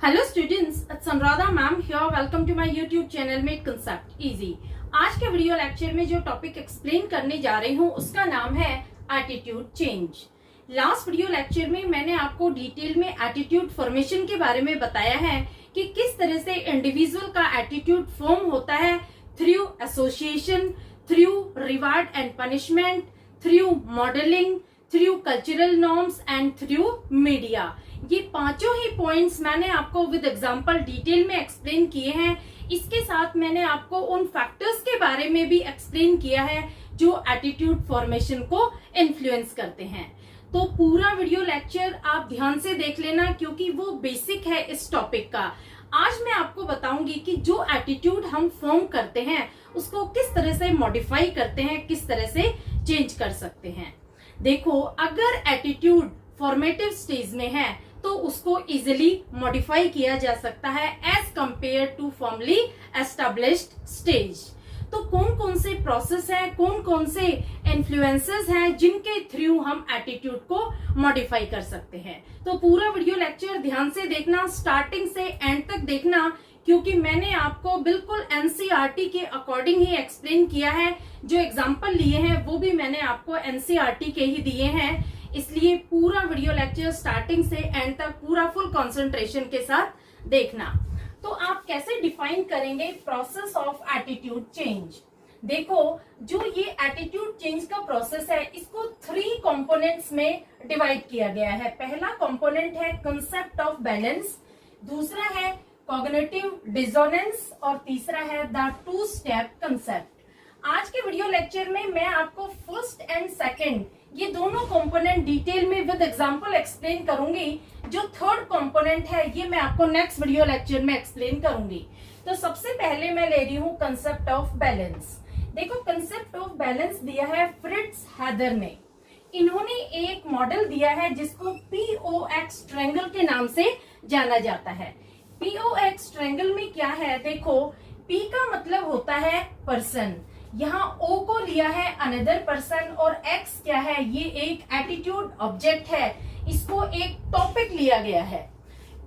Hello students, it's Anuradha ma'am here. Welcome to my YouTube channel made concept easy. आज के video lecture में जो topic explain करने जा रही हूँ उसका नाम है attitude change. Last video lecture में मैंने आपको डिटेल में एटीट्यूड फॉर्मेशन के बारे में बताया है कि किस तरह से इंडिविजुअल का एटीट्यूड फॉर्म होता है through association, through reward and punishment, through modelling, through cultural norms and through media. ये पांचों ही पॉइंट्स मैंने आपको विद एग्जांपल डिटेल में एक्सप्लेन किए हैं। इसके साथ मैंने आपको उन फैक्टर्स के बारे में भी एक्सप्लेन किया है जो एटीट्यूड फॉर्मेशन को इन्फ्लुएंस करते हैं। तो पूरा वीडियो लेक्चर आप ध्यान से देख लेना क्योंकि वो बेसिक है इस टॉपिक का। आज मैं आपको बताऊंगी कि जो एटीट्यूड हम फॉर्म करते हैं उसको किस तरह से मॉडिफाई करते हैं, किस तरह से चेंज कर सकते हैं। देखो, अगर एटीट्यूड फॉर्मेटिव स्टेज में है तो उसको इजिली मॉडिफाई किया जा सकता है as compared to formally established stage. तो कौन कौन से प्रोसेस हैं, कौन कौन से इन्फ्लुएंसेस हैं जिनके थ्रू हम एटीट्यूड को मॉडिफाई कर सकते हैं। तो पूरा वीडियो लेक्चर ध्यान से देखना, स्टार्टिंग से एंड तक देखना, क्योंकि मैंने आपको बिल्कुल एनसीईआरटी के अकॉर्डिंग ही एक्सप्लेन किया है। जो एग्जाम्पल लिए हैं वो भी मैंने आपको एनसीईआरटी के ही दिए हैं, इसलिए पूरा वीडियो लेक्चर स्टार्टिंग से एंड तक पूरा फुल कंसंट्रेशन के साथ देखना। तो आप कैसे डिफाइन करेंगे प्रोसेस ऑफ एटीट्यूड चेंज। देखो, जो ये एटीट्यूड चेंज का प्रोसेस है इसको 3 कंपोनेंट्स में डिवाइड किया गया है। पहला कंपोनेंट है कंसेप्ट ऑफ बैलेंस, दूसरा है कॉग्निटिव डिसोनेंस और तीसरा है द 2 स्टेप कंसेप्ट। आज के वीडियो लेक्चर में मैं आपको फर्स्ट एंड सेकंड ये दोनों कंपोनेंट डिटेल में विद एग्जांपल एक्सप्लेन करूंगी। जो थर्ड कंपोनेंट है ये मैं आपको नेक्स्ट वीडियो लेक्चर में एक्सप्लेन करूंगी। तो सबसे पहले मैं ले रही हूँ कंसेप्ट ऑफ बैलेंस। देखो, कंसेप्ट ऑफ बैलेंस दिया है फ्रिट्ज हैदर ने। इन्होंने एक मॉडल दिया है जिसको POX ट्रायंगल के नाम से जाना जाता है। POX ट्रायंगल में क्या है, देखो, P का मतलब होता है पर्सन, यहाँ O को लिया है अनदर पर्सन और X क्या है, ये एक एटीट्यूड ऑब्जेक्ट है, इसको एक टॉपिक लिया गया है।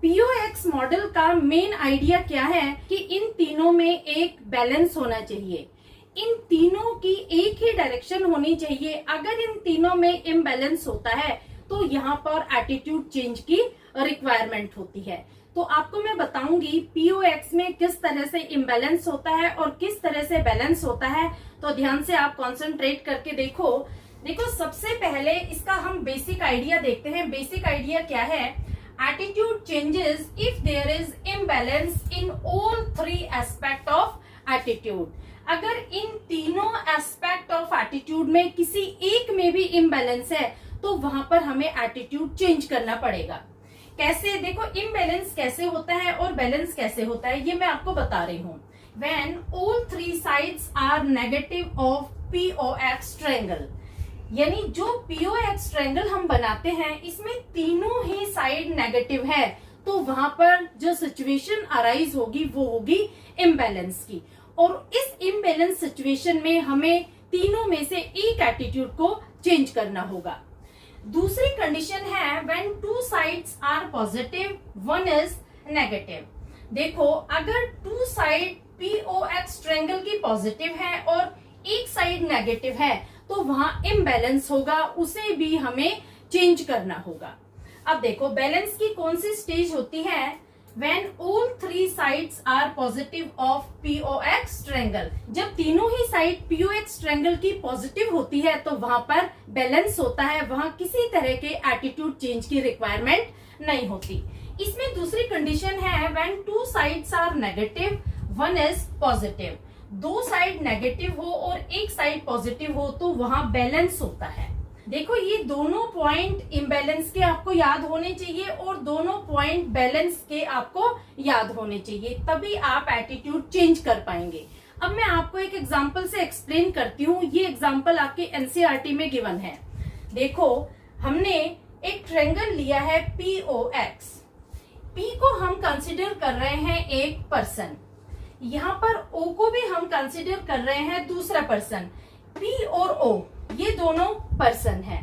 POX मॉडल का मेन आइडिया क्या है कि इन तीनों में एक बैलेंस होना चाहिए, इन तीनों की एक ही डायरेक्शन होनी चाहिए। अगर इन तीनों में इम्बैलेंस होता है तो यहाँ पर एटीट्यूड चेंज की रिक्वायरमेंट होती है। तो आपको मैं बताऊंगी POX में किस तरह से इम्बैलेंस होता है और किस तरह से बैलेंस होता है। तो ध्यान से आप कंसंट्रेट करके देखो। सबसे पहले इसका हम बेसिक आइडिया देखते हैं। बेसिक आइडिया क्या है, attitude changes if there is imbalance in all 3 aspect of attitude. अगर इन तीनों एस्पेक्ट ऑफ एटीट्यूड में किसी एक में भी इम्बैलेंस है तो वहां पर हमें एटीट्यूड चेंज करना पड़ेगा। कैसे, देखो, इम्बैलेंस कैसे होता है और बैलेंस कैसे होता है ये मैं आपको बता रही हूँ। When all 3 sides are negative of POX triangle, यानी जो POX ट्रायंगल हम बनाते हैं इसमें तीनों ही साइड नेगेटिव है तो वहां पर जो सिचुएशन अराइज होगी वो होगी इम्बैलेंस की। और इस इम्बैलेंस सिचुएशन में हमें तीनों में से एक एटीट्यूड को चेंज करना होगा। दूसरी कंडीशन है when 2 sides are positive, 1 is negative। देखो, अगर 2 साइड POX ट्रायंगल की पॉजिटिव है और एक साइड नेगेटिव है तो वहां इम्बैलेंस होगा, उसे भी हमें चेंज करना होगा। अब देखो, बैलेंस की कौन सी स्टेज होती है, When all 3 sides are positive of POX triangle। जब तीनों ही साइड POX ट्रायंगल की पॉजिटिव होती है तो वहां पर बैलेंस होता है, वहां किसी तरह के एटीट्यूड चेंज की रिक्वायरमेंट नहीं होती। इसमें दूसरी कंडीशन है when 2 sides are negative, 1 is positive। 2 side negative हो और एक साइड पॉजिटिव हो तो वहां बैलेंस होता है। देखो, ये दोनों पॉइंट इम्बैलेंस के आपको याद होने चाहिए और दोनों पॉइंट बैलेंस के आपको याद होने चाहिए, तभी आप एटीट्यूड चेंज कर पाएंगे। अब मैं आपको एक एग्जांपल से एक्सप्लेन करती हूँ। ये एग्जांपल आपके एनसीईआरटी में गिवन है। देखो, हमने एक ट्रायंगल लिया है POX। P को हम कंसिडर कर रहे हैं एक पर्सन, यहाँ पर O को भी हम कंसिडर कर रहे हैं दूसरा पर्सन। P और O ये दोनों पर्सन है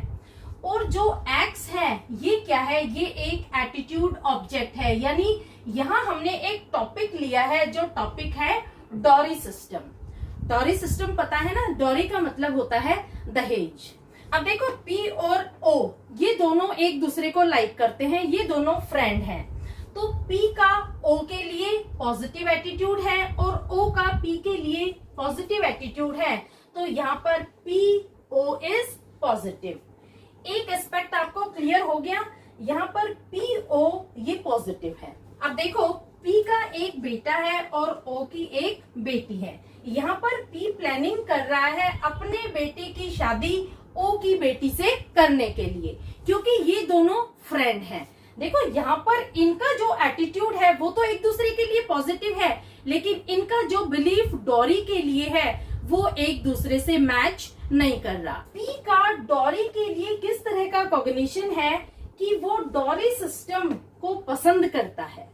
और जो X है ये क्या है, ये एक एटीट्यूड ऑब्जेक्ट है, यानी यहाँ हमने एक टॉपिक लिया है, जो टॉपिक है डॉरी सिस्टम। डॉरी सिस्टम पता है ना, डॉरी का मतलब होता है दहेज। अब देखो P और O ये दोनों एक दूसरे को लाइक करते हैं, ये दोनों फ्रेंड हैं। तो P का O के लिए पॉजिटिव एटीट्यूड है और O का P के लिए पॉजिटिव एटीट्यूड है, तो यहाँ पर PO इज पॉजिटिव। एक एस्पेक्ट आपको क्लियर हो गया, यहाँ पर PO ये पॉजिटिव है। अब देखो P का एक बेटा है और O की एक बेटी है। यहाँ पर P प्लानिंग कर रहा है अपने बेटे की शादी O की बेटी से करने के लिए, क्योंकि ये दोनों फ्रेंड हैं। देखो यहाँ पर इनका जो एटीट्यूड है वो तो एक दूसरे के लिए पॉजिटिव है, लेकिन इनका जो बिलीफ डॉरी के लिए है वो एक दूसरे से मैच नहीं कर रहा। P का डॉरी के लिए किस तरह का कॉग्निशन है कि वो डॉरी सिस्टम को पसंद करता है,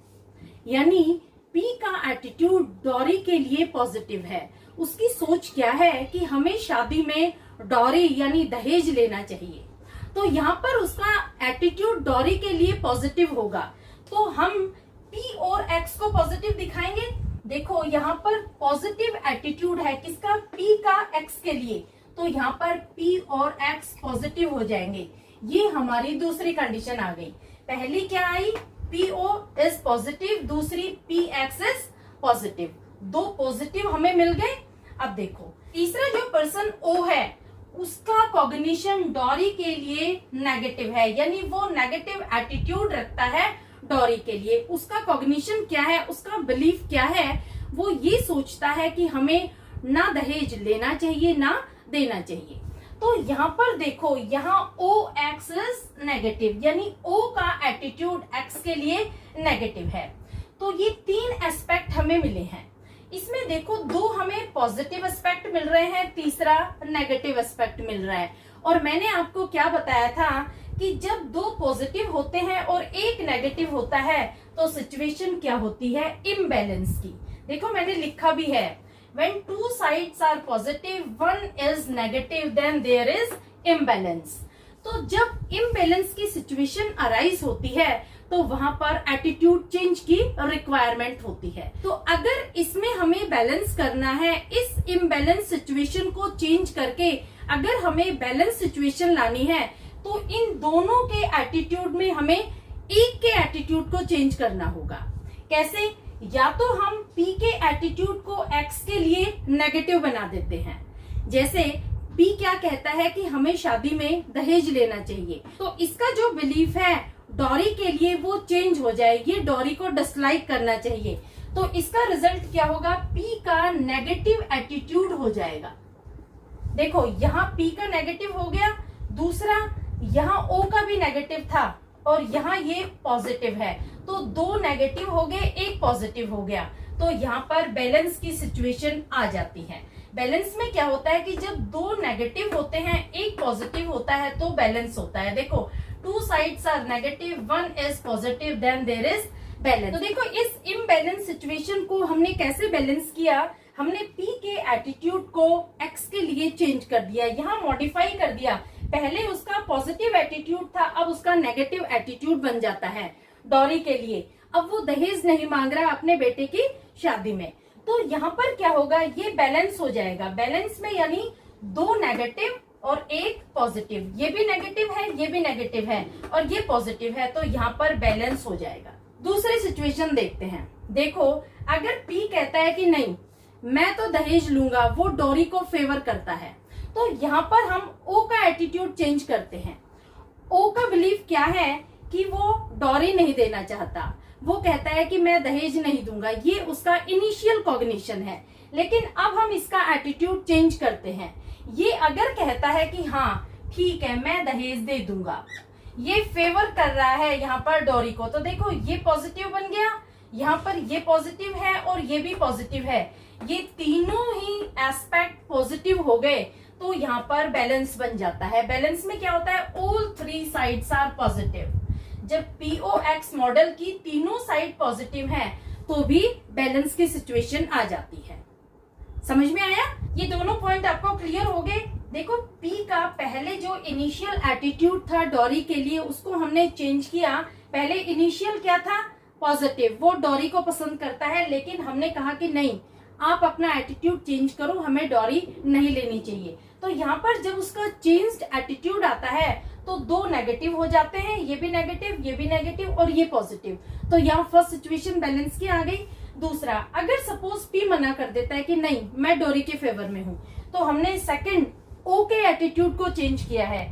यानी P का एटीट्यूड डॉरी के लिए पॉजिटिव है। उसकी सोच क्या है कि हमें शादी में डॉरी यानी दहेज लेना चाहिए, तो यहाँ पर उसका एटीट्यूड डॉरी के लिए पॉजिटिव होगा। तो हम P और X को पॉजिटिव दिखाएंगे। देखो यहाँ पर पॉजिटिव एटीट्यूड है किसका, P का X के लिए, तो यहाँ पर P और X पॉजिटिव हो जाएंगे। ये हमारी दूसरी कंडीशन आ गई। पहली क्या आई, PO इज पॉजिटिव, दूसरी PX इज पॉजिटिव। दो पॉजिटिव हमें मिल गए। अब देखो तीसरा जो पर्सन O है उसका कॉग्निशन डॉरी के लिए नेगेटिव है, यानी वो नेगेटिव एटीट्यूड रखता है डॉरी के लिए। उसका कॉग्निशन क्या है, उसका बिलीफ क्या है, वो ये सोचता है कि हमें ना दहेज लेना चाहिए ना देना चाहिए। तो यहाँ पर देखो, यहाँ OX इज नेगेटिव, यानी O का एटीट्यूड X के लिए नेगेटिव है। तो ये तीन एस्पेक्ट हमें मिले हैं। इसमें देखो दो हमें पॉजिटिव एस्पेक्ट मिल रहे हैं, तीसरा नेगेटिव एस्पेक्ट मिल रहा है। और मैंने आपको क्या बताया था कि जब दो पॉजिटिव होते हैं और एक नेगेटिव होता है तो सिचुएशन क्या होती है, इम्बैलेंस की। देखो मैंने लिखा भी है, when two sides are positive, one is negative, then there is imbalance। तो जब इम्बैलेंस की सिचुएशन अराइज होती है तो वहां पर एटीट्यूड चेंज की रिक्वायरमेंट होती है। तो अगर इसमें हमें बैलेंस करना है, इस इम्बैलेंस सिचुएशन को चेंज करके अगर हमें बैलेंस सिचुएशन लानी है, तो इन दोनों के एटीट्यूड में हमें एक के एटीट्यूड को चेंज करना होगा। कैसे, या तो हम P के एटीट्यूड को X के लिए नेगेटिव बना देते हैं। जैसे P क्या कहता है कि हमें शादी में दहेज लेना चाहिए, तो इसका जो बिलीफ है डॉरी के लिए वो चेंज हो जाए, ये डॉरी को डिसलाइक करना चाहिए। तो इसका रिजल्ट क्या होगा, P का नेगेटिव एटीट्यूड हो जाएगा। देखो यहाँ P का नेगेटिव हो गया, दूसरा यहाँ O का भी नेगेटिव था और यहाँ ये पॉजिटिव है, तो दो नेगेटिव हो गए, एक पॉजिटिव हो गया। तो यहाँ पर बैलेंस की सिचुएशन आ जाती है। बैलेंस में क्या होता है कि जब दो नेगेटिव होते हैं एक पॉजिटिव होता है तो बैलेंस होता है। देखो two sides are negative, one is positive, then there is balance. तो देखो इस इम्बैलेंस सिचुएशन को हमने कैसे बैलेंस किया, हमने P के एटीट्यूड को X के लिए चेंज कर दिया, यहाँ मॉडिफाई कर दिया। पहले उसका पॉजिटिव एटीट्यूड था, अब उसका नेगेटिव एटीट्यूड बन जाता है डॉरी के लिए। अब वो दहेज नहीं मांग रहा अपने बेटे की शादी में। तो यहाँ पर क्या होगा, ये बैलेंस हो जाएगा। बैलेंस में यानी दो नेगेटिव और एक पॉजिटिव, ये भी नेगेटिव है, ये भी नेगेटिव है और ये पॉजिटिव है, तो यहाँ पर बैलेंस हो जाएगा। दूसरी सिचुएशन देखते हैं। देखो अगर P कहता है कि नहीं मैं तो दहेज लूंगा, वो डॉरी को फेवर करता है, तो यहाँ पर हम O का एटीट्यूड चेंज करते हैं। O का बिलीफ क्या है कि वो डॉरी नहीं देना चाहता, वो कहता है कि मैं दहेज नहीं दूंगा, ये उसका इनिशियल कॉग्निशन है। लेकिन अब हम इसका एटीट्यूड चेंज करते हैं। ये अगर कहता है कि हाँ ठीक है मैं दहेज दे दूंगा, ये फेवर कर रहा है यहाँ पर डॉरी को, तो देखो ये पॉजिटिव बन गया, यहाँ पर ये पॉजिटिव है और ये भी पॉजिटिव है, ये तीनों ही एस्पेक्ट पॉजिटिव हो गए, तो यहाँ पर बैलेंस बन जाता है। बैलेंस में क्या होता है, all three sides are positive. जब POX मॉडल की तीनों साइड पॉजिटिव हैं, तो भी बैलेंस की सिचुएशन आ जाती है। समझ में आया? ये दोनों पॉइंट आपको क्लियर हो गए। देखो P का पहले जो इनिशियल एटीट्यूड था डॉरी के लिए, उसको हमने चेंज किया। पहले इनिशियल क्या था, पॉजिटिव, वो डोरी को पसंद करता है, लेकिन हमने कहा कि नहीं, आप अपना एटीट्यूड चेंज करो, हमें डोरी नहीं लेनी चाहिए। तो यहाँ पर जब उसका चेंज्ड एटीट्यूड आता है तो दो नेगेटिव हो जाते हैं, ये भी नेगेटिव, ये भी नेगेटिव और ये पॉजिटिव। तो यहाँ फर्स्ट सिचुएशन बैलेंस की आ गई। दूसरा, अगर सपोज पी मना कर देता है कि नहीं मैं डोरी के फेवर में हूं, तो हमने सेकंड ओ के एटीट्यूड को चेंज किया है।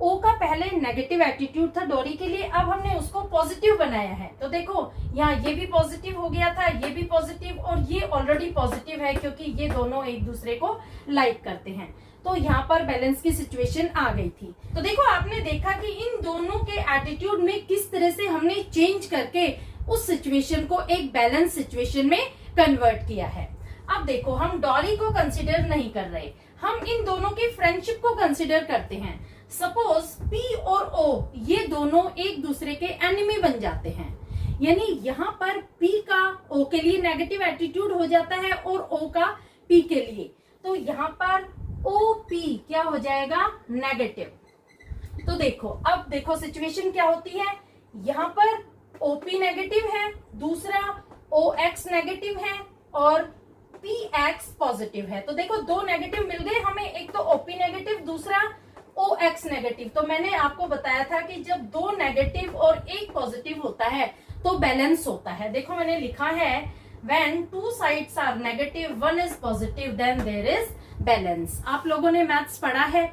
ओ का पहले नेगेटिव एटीट्यूड था डोरी के लिए, अब हमने उसको पॉजिटिव बनाया है। तो देखो यहाँ ये भी पॉजिटिव हो गया था, ये भी पॉजिटिव और ये ऑलरेडी पॉजिटिव है क्योंकि ये दोनों एक दूसरे को लाइक करते हैं। तो यहाँ पर बैलेंस की सिचुएशन आ गई थी। तो देखो आपने देखा कि इन दोनों के एटीट्यूड में किस तरह से हमने चेंज करके उस सिचुएशन को एक बैलेंस सिचुएशन में कन्वर्ट किया है। अब देखो हम डॉली को कंसिडर नहीं कर रहे, हम इन दोनों की फ्रेंडशिप को कंसिडर करते हैं। सपोज पी और ओ ये दोनों एक दूसरे के एनिमी बन जाते हैं, यानी यहाँ पर पी का ओ के लिए नेगेटिव एटीट्यूड हो जाता है और ओ का पी के लिए, तो यहाँ पर ओ पी क्या हो जाएगा, नेगेटिव। तो देखो अब देखो सिचुएशन क्या होती है, यहाँ पर ओपी नेगेटिव है, दूसरा ओ एक्स नेगेटिव है और पी एक्स पॉजिटिव है। तो देखो दो नेगेटिव मिल गए हमें, एक तो ओपी नेगेटिव, दूसरा ओ एक्स नेगेटिव। तो मैंने आपको बताया था कि जब दो नेगेटिव और एक पॉजिटिव होता है तो बैलेंस होता है। देखो मैंने लिखा है when two sides are negative, one is positive, then there is balance। आप लोगों ने मैथ्स पढ़ा है,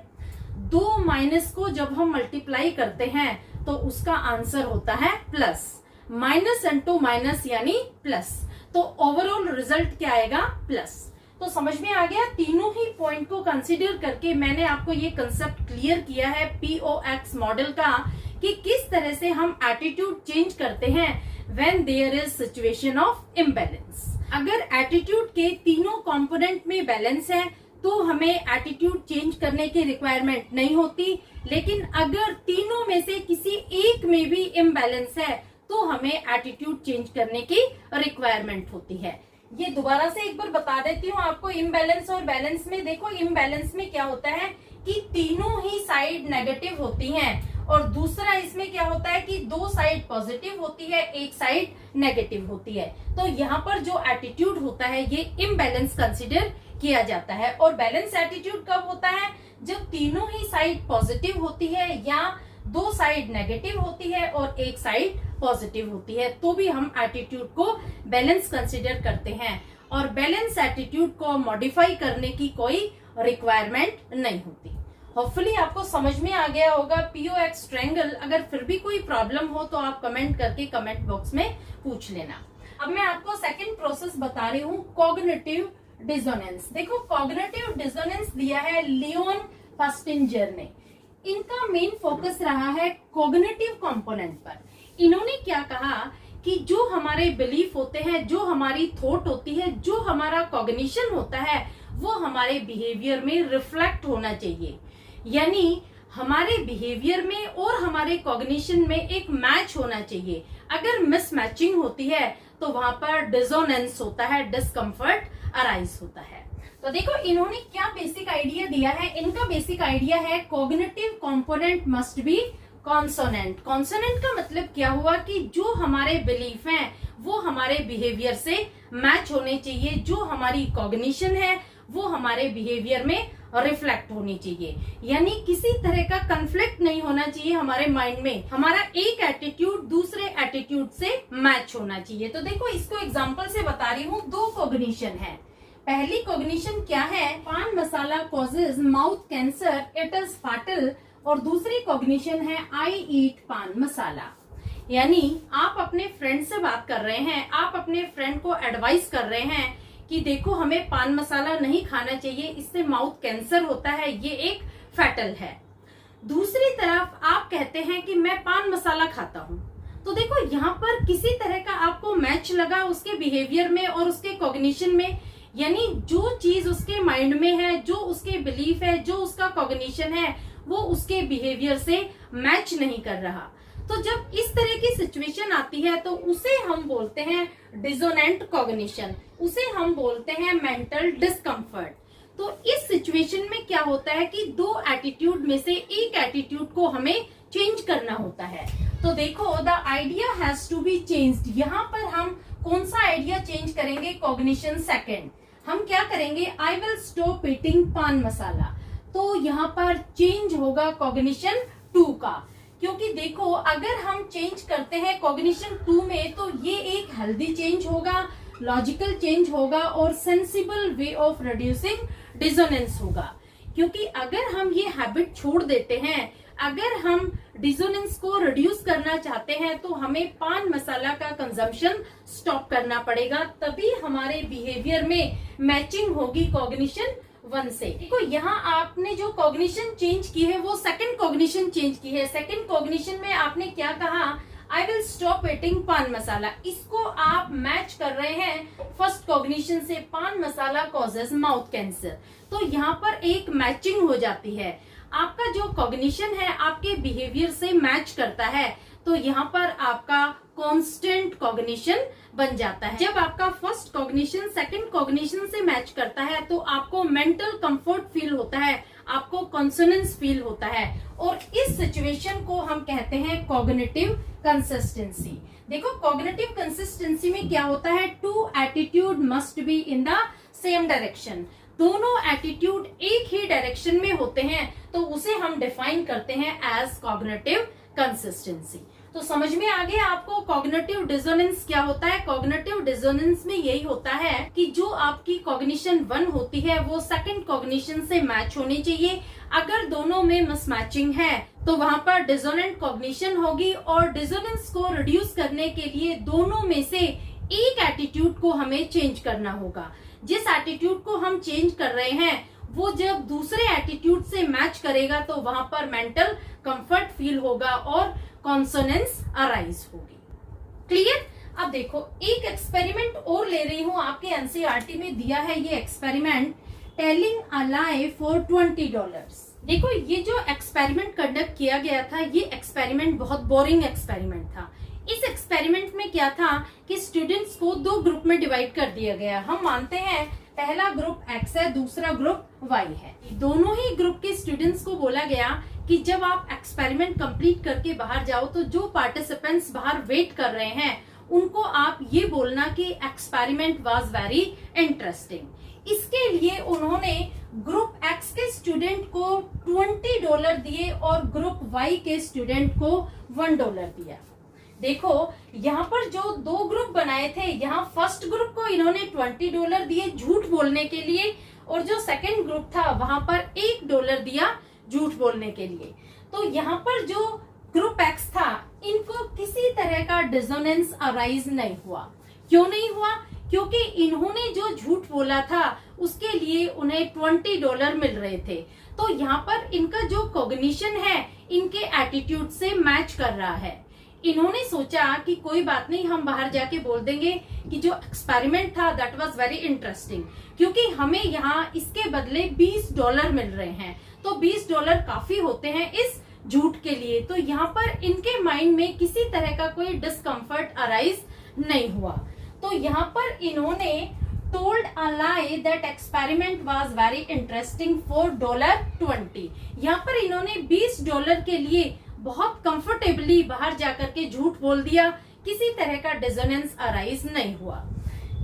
दो माइनस को जब हम मल्टीप्लाई करते हैं तो उसका आंसर होता है प्लस, माइनस इंटू माइनस यानी प्लस, तो ओवरऑल रिजल्ट क्या आएगा, प्लस। तो समझ में आ गया, तीनों ही पॉइंट को कंसीडर करके मैंने आपको ये कंसेप्ट क्लियर किया है POX मॉडल का कि किस तरह से हम एटीट्यूड चेंज करते हैं when there is situation of imbalance। अगर एटीट्यूड के तीनों कंपोनेंट में बैलेंस है तो हमें एटीट्यूड चेंज करने की रिक्वायरमेंट नहीं होती, लेकिन अगर तीनों में से किसी एक में भी इम्बैलेंस है तो हमें एटीट्यूड चेंज करने की रिक्वायरमेंट होती है। ये दोबारा से एक बार बता देती हूँ आपको, इम्बैलेंस और बैलेंस में। देखो इम्बैलेंस में क्या होता है कि तीनों ही साइड नेगेटिव होती हैं, और दूसरा इसमें क्या होता है कि दो साइड पॉजिटिव होती है, एक साइड नेगेटिव होती है। तो यहाँ पर जो एटीट्यूड होता है ये इम्बैलेंस कंसिडर किया जाता है। और बैलेंस एटीट्यूड कब होता है, जब तीनों ही साइड पॉजिटिव होती है या दो साइड नेगेटिव होती है और एक साइड पॉजिटिव होती है, तो भी हम एटीट्यूड को बैलेंस कंसिडर करते हैं। और बैलेंस एटीट्यूड को मॉडिफाई करने की कोई रिक्वायरमेंट नहीं होती। होपफुली आपको समझ में आ गया होगा POX ट्रायंगल। अगर फिर भी कोई प्रॉब्लम हो तो आप कमेंट करके कमेंट बॉक्स में पूछ लेना। अब मैं आपको सेकंड प्रोसेस बता रही हूँ, कॉग्निटिव डिसोनेंस। देखो कॉग्निटिव डिसोनेंस दिया है लियोन फस्टिंजर ने। इनका मेन फोकस रहा है कॉग्निटिव कंपोनेंट पर। इन्होंने क्या कहा कि जो हमारे बिलीफ होते हैं, जो हमारी थॉट होती है, जो हमारा कॉग्निशन होता है, वो हमारे बिहेवियर में रिफ्लेक्ट होना चाहिए। यानी हमारे बिहेवियर में और हमारे कॉग्निशन में एक मैच होना चाहिए। अगर मिसमैचिंग होती है तो वहां पर डिसोनेंस होता है, डिस्कम्फर्ट अराइज होता है। तो देखो इन्होंने क्या बेसिक आइडिया दिया है, इनका बेसिक आइडिया है cognitive component must be consonant. Consonant का मतलब क्या हुआ कि जो हमारे बिलीफ हैं वो हमारे बिहेवियर से मैच होने चाहिए, जो हमारी कॉग्निशन है वो हमारे बिहेवियर में रिफ्लेक्ट होनी चाहिए। यानी किसी तरह का कंफ्लिक्ट नहीं होना चाहिए हमारे माइंड में, हमारा एक एटीट्यूड दूसरे एटीट्यूड से मैच होना चाहिए। तो देखो इसको एग्जांपल से बता रही हूँ, दो कॉग्निशन है। पहली कॉग्निशन क्या है, paan masala causes mouth cancer, it is fatal. और दूसरी कॉग्निशन है आई ईट पान मसाला। यानी आप अपने फ्रेंड से बात कर रहे हैं, आप अपने फ्रेंड को एडवाइस कर रहे हैं कि देखो हमें पान मसाला नहीं खाना चाहिए, इससे माउथ कैंसर होता है, ये एक फैटल है। दूसरी तरफ आप कहते हैं कि मैं पान मसाला खाता हूँ। तो देखो यहाँ पर किसी तरह का आपको मैच लगा उसके बिहेवियर में और उसके कॉग्निशन में। यानी जो चीज उसके माइंड में है, जो उसके बिलीफ है, जो उसका कॉग्निशन है, वो उसके बिहेवियर से मैच नहीं कर रहा। तो जब इस तरह की सिचुएशन आती है तो उसे हम बोलते हैं डिसोनेंट कॉग्निशन, उसे हम बोलते हैं मेंटल डिस्कम्फर्ट। तो इस सिचुएशन में क्या होता है कि दो एटीट्यूड में से एक एटीट्यूड को हमें चेंज करना होता है। तो देखो, the idea has to be changed. यहाँ पर हम कौन सा आइडिया चेंज करेंगे? Cognition second. हम क्या करेंगे? आई विल स्टॉप ईटिंग पान मसाला। तो यहाँ पर चेंज होगा कॉग्निशन 2 का, क्योंकि देखो अगर हम चेंज करते हैं कॉग्निशन 2 में तो ये एक हेल्दी चेंज होगा, लॉजिकल चेंज होगा और sensible way of reducing dissonance होगा। क्योंकि अगर हम ये हैबिट छोड़ देते हैं, अगर हम डिसोनेंस को रिड्यूस करना चाहते हैं तो हमें पान मसाला का कंजम्पशन स्टॉप करना पड़ेगा, तभी हमारे बिहेवियर में मैचिंग होगी कॉग्निशन 1 से। देखो यहाँ आपने जो कॉग्निशन चेंज की है वो सेकंड कॉग्निशन चेंज की है। सेकंड कॉग्निशन में आपने क्या कहा? आई विल स्टॉप ईटिंग पान मसाला। इसको आप मैच कर रहे हैं फर्स्ट कॉग्निशन से, पान मसाला कॉजेज माउथ कैंसर। तो यहाँ पर एक मैचिंग हो जाती है, आपका जो कॉग्निशन है आपके बिहेवियर से मैच करता है, तो यहाँ पर आपका कांस्टेंट कॉग्निशन बन जाता है। जब आपका फर्स्ट कॉग्निशन सेकंड कॉग्निशन से मैच करता है तो आपको मेंटल कंफर्ट फील होता है, आपको कॉन्सोनेंस फील होता है, और इस सिचुएशन को हम कहते हैं कॉग्निटिव कंसिस्टेंसी। देखो कॉग्निटिव कंसिस्टेंसी में क्या होता है? Two attitude must be in the same direction. दोनों एटीट्यूड एक ही डायरेक्शन में होते हैं तो उसे हम डिफाइन करते हैं एज कॉग्निटिव कंसिस्टेंसी। तो समझ में आ गया आपको कॉग्निटिव डिसोनेंस क्या होता है? कॉग्निटिव डिसोनेंस में यही होता है कि जो आपकी कॉग्निशन 1 होती है वो सेकंड कॉग्निशन से मैच होनी चाहिए। अगर दोनों में मिसमैचिंग है तो वहां पर डिसोनेंट कॉग्निशन होगी, और डिसोनेंस को रिड्यूस करने के लिए दोनों में से एक एटीट्यूड को हमें चेंज करना होगा। जिस एटीट्यूड को हम चेंज कर रहे हैं वो जब दूसरे एटीट्यूड से मैच करेगा तो वहां पर मेंटल कंफर्ट फील होगा और कॉन्सोनेंस अराइज होगी। क्लियर? अब देखो एक एक्सपेरिमेंट और ले रही हूँ, आपके एनसीईआरटी में दिया है ये experiment, telling a lie for $20। देखो ये जो एक्सपेरिमेंट कंडक्ट किया गया था, ये एक्सपेरिमेंट बहुत बोरिंग एक्सपेरिमेंट था। इस एक्सपेरिमेंट में क्या था कि स्टूडेंट्स को 2 ग्रुप में डिवाइड कर दिया गया। हम मानते हैं पहला ग्रुप X है, दूसरा ग्रुप Y है। दोनों ही ग्रुप के स्टूडेंट्स को बोला गया कि जब आप एक्सपेरिमेंट कंप्लीट करके बाहर जाओ तो जो पार्टिसिपेंट्स बाहर वेट कर रहे हैं उनको आप ये बोलना कि एक्सपेरिमेंट वाज वेरी इंटरेस्टिंग। इसके लिए उन्होंने ग्रुप X के स्टूडेंट को $20 दिए और ग्रुप Y के स्टूडेंट को $1 दिया। देखो यहाँ पर जो 2 ग्रुप बनाए थे, यहाँ फर्स्ट ग्रुप को इन्होंने $20 दिए झूठ बोलने के लिए, और जो सेकंड ग्रुप था वहां पर $1 दिया झूठ बोलने के लिए। तो यहाँ पर जो ग्रुप X था इनको किसी तरह का डिसोनेंस अराइज नहीं हुआ। क्यों नहीं हुआ? क्योंकि इन्होंने जो झूठ बोला था उसके लिए उन्हें $20 मिल रहे थे। तो यहाँ पर इनका जो कॉग्निशन है इनके एटीट्यूड से मैच कर रहा है। इन्होंने सोचा कि कोई बात नहीं, हम बाहर जाके बोल देंगे कि जो एक्सपेरिमेंट था दैट वाज वेरी इंटरेस्टिंग, क्योंकि हमें यहाँ इसके बदले $20 मिल रहे हैं। तो $20 काफी होते हैं इस झूठ के लिए। तो यहाँ पर इनके माइंड में किसी तरह का कोई डिस्कम्फर्ट अराइज नहीं हुआ। तो यहाँ पर इन्होंने told a lie that experiment was very interesting for $20। यहाँ पर इन्होंने $20 के लिए बहुत कंफर्टेबली बाहर जाकर के झूठ बोल दिया, किसी तरह का डिसोनेंस अराइज नहीं हुआ।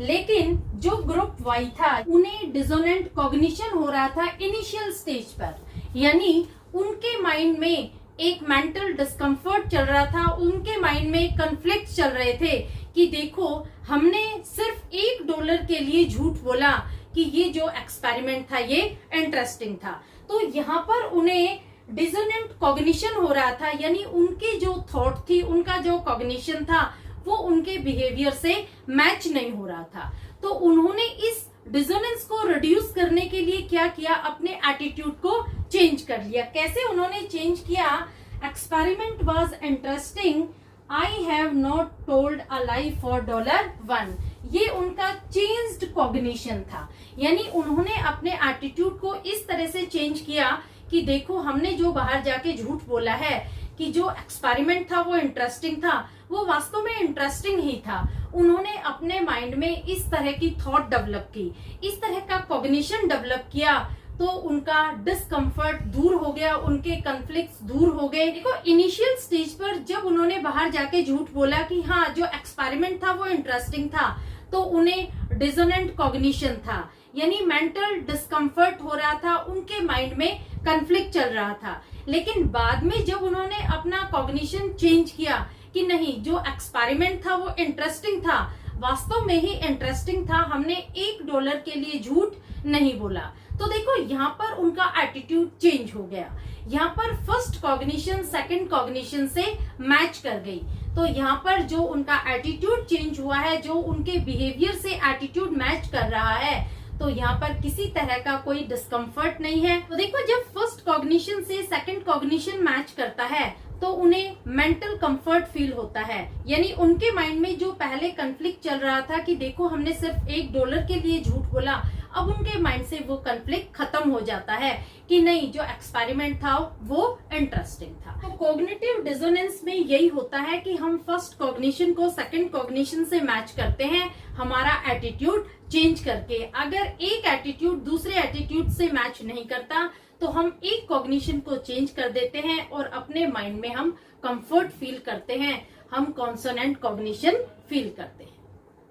लेकिन जो ग्रुप Y था उन्हें डिसोनेंट कॉग्निशन हो रहा था इनिशियल स्टेज पर, यानी उनके माइंड में एक मेंटल डिस्कम्फर्ट चल रहा था, उनके माइंड में कन्फ्लिक्ट चल रहे थे कि देखो हमने सिर्फ $1 के लिए झूठ बोला कि ये जो एक्सपेरिमेंट था ये इंटरेस्टिंग था। तो यहाँ पर उन्हें डिसोनेंट कॉग्निशन हो रहा था, यानी उनकी जो थॉट थी, उनका जो कॉग्निशन था वो उनके बिहेवियर से मैच नहीं हो रहा था। तो उन्होंने इस डिसोनेंस को रिड्यूस करने के लिए क्या किया? अपने एटीट्यूड को चेंज कर लिया। कैसे उन्होंने चेंज किया? Experiment was interesting, I have not told a lie for $1। ये उनका चेंज्ड कॉग्निशन था, यानी उन्होंने अपने एटीट्यूड को इस तरह से चेंज किया कि देखो हमने जो बाहर जाके झूठ बोला है कि जो एक्सपेरिमेंट था वो इंटरेस्टिंग था, वो वास्तव में इंटरेस्टिंग ही था। उन्होंने अपने माइंड में इस तरह की थॉट डेवलप की, इस तरह का कॉग्निशन डेवलप किया, तो उनका डिस्कम्फर्ट दूर हो गया, उनके कॉन्फ्लिक्ट्स दूर हो गए। देखो, इनिशियल स्टेज पर जब उन्होंने बाहर जाके झूठ बोला कि हाँ जो एक्सपेरिमेंट था वो इंटरेस्टिंग था, तो उन्हें डिसोनेंट कॉग्निशन था, यानी मेंटल डिस्कम्फर्ट हो रहा था, उनके माइंड में कॉन्फ्लिक्ट चल रहा था। लेकिन बाद में जब उन्होंने अपना कॉग्निशन चेंज किया कि नहीं, जो एक्सपेरिमेंट था वो इंटरेस्टिंग था, वास्तव में ही इंटरेस्टिंग था, हमने $1 के लिए झूठ नहीं बोला, तो देखो यहाँ पर उनका एटीट्यूड चेंज हो गया। यहाँ पर फर्स्ट कॉग्निशन सेकंड कॉग्निशन से मैच कर गई, तो यहाँ पर जो उनका एटीट्यूड चेंज हुआ है, जो उनके बिहेवियर से एटीट्यूड मैच कर रहा है, तो यहाँ पर किसी तरह का कोई डिस्कम्फर्ट नहीं है। तो देखो, जब फर्स्ट कॉग्निशन से सेकंड कॉग्निशन मैच करता है तो उन्हें मेंटल कंफर्ट फील होता है, यानी उनके माइंड में जो पहले कॉन्फ्लिक्ट चल रहा था कि देखो हमने सिर्फ $1 के लिए झूठ बोला, अब उनके माइंड से वो कॉन्फ्लिक्ट खत्म हो जाता है कि नहीं, जो एक्सपेरिमेंट था वो इंटरेस्टिंग था। तो कॉग्निटिव डिसोनेंस में यही होता है कि हम फर्स्ट कॉग्निशन को सेकंड कॉग्निशन से मैच करते हैं, हमारा एटीट्यूड चेंज करके। अगर एक एटीट्यूड दूसरे एटीट्यूड से मैच नहीं करता तो हम एक कॉग्निशन को चेंज कर देते हैं और अपने माइंड में हम कंफर्ट फील करते हैं, हम कॉन्सोनेंट कॉग्निशन फील करते हैं।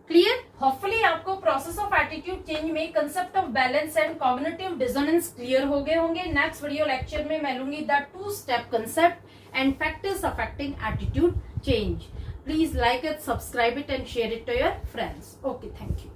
क्लियर? होपफुली आपको प्रोसेस ऑफ एटीट्यूड चेंज में concept of balance and cognitive dissonance clear हो गए होंगे। नेक्स्ट वीडियो लेक्चर में मैं लूंगी the 2-step concept and factors affecting attitude change. Please like it, subscribe it and share it to your friends. Okay, thank you.